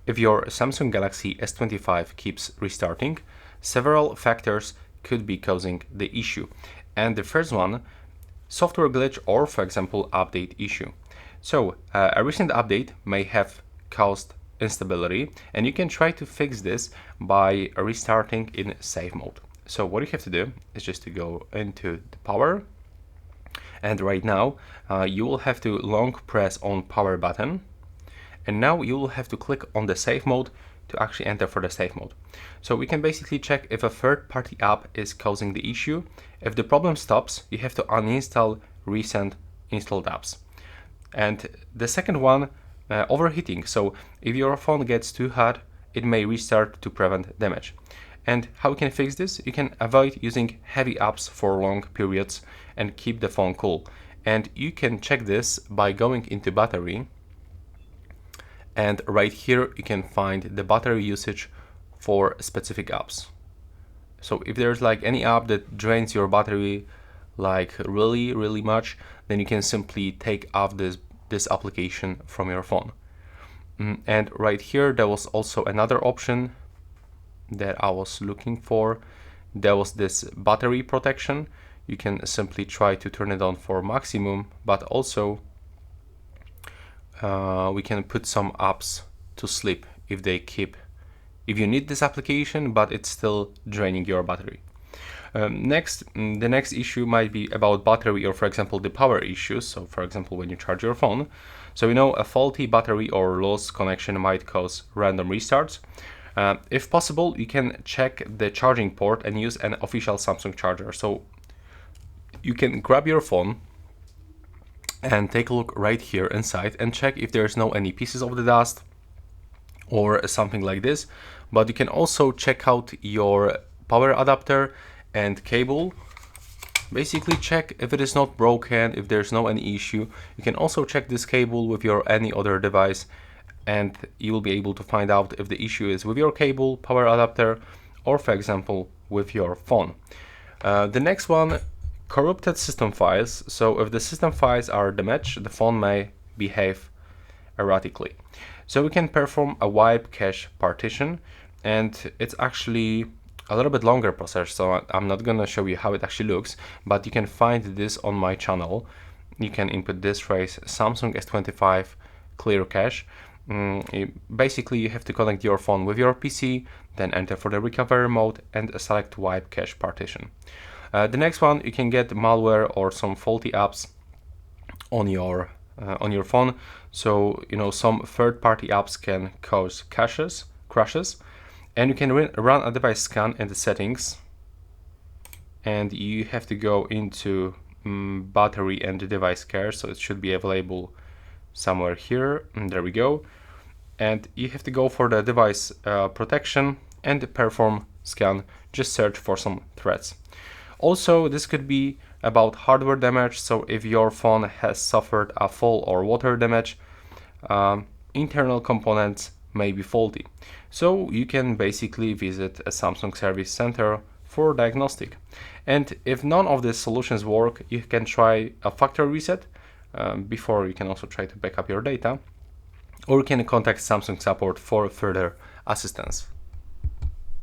If your Samsung Galaxy S25 keeps restarting, several factors could be causing the issue. And the first one, software glitch or, for example, update issue. So a recent update may have caused instability, and you can try to fix this by restarting in safe mode. So what you have to do is just to go into the power, and right now you will have to long press on power button, and now you will have to click on the safe mode to actually enter for the safe mode. So we can basically check if a third-party app is causing the issue. If the problem stops, you have to uninstall recent installed apps. And the second one, overheating. So if your phone gets too hot, it may restart to prevent damage. And how you can fix this? You can avoid using heavy apps for long periods and keep the phone cool. And you can check this by going into battery, and right here you can find the battery usage for specific apps. So if there's like any app that drains your battery like really much, then you can simply take off this application from your phone. And right here there was also another option that I was looking for. There was this battery protection. You can simply try to turn it on for maximum, but also we can put some apps to sleep if you need this application but it's still draining your battery. The next issue might be about battery, or for example the power issues. So for example when you charge your phone, so we know a faulty battery or lost connection might cause random restarts. If possible, you can check the charging port and use an official Samsung charger. So you can grab your phone and take a look right here inside and check if there's no any pieces of the dust or something like this. But you can also check out your power adapter and cable. Basically check if it is not broken, if there's no any issue. You can also check this cable with your any other device, and you will be able to find out if the issue is with your cable, power adapter, or for example with your phone. The next one, corrupted system files. So if the system files are damaged, the phone may behave erratically. So we can perform a wipe cache partition, and it's actually a little bit longer process, so I'm not gonna show you how it actually looks, but you can find this on my channel. You can input this phrase Samsung S25 clear cache. Basically you have to connect your phone with your PC, then enter for the recovery mode and select wipe cache partition. The next one, you can get malware or some faulty apps on your phone. So some third-party apps can cause crashes, and you can run a device scan in the settings, and you have to go into battery and the device care. So it should be available somewhere here, and there we go. And you have to go for the device protection and perform scan. Just search for some threats. Also, this could be about hardware damage. So if your phone has suffered a fall or water damage, internal components may be faulty. So you can basically visit a Samsung service center for diagnostic. And if none of these solutions work, you can try a factory reset. Before you can also try to back up your data, or you can contact Samsung support for further assistance.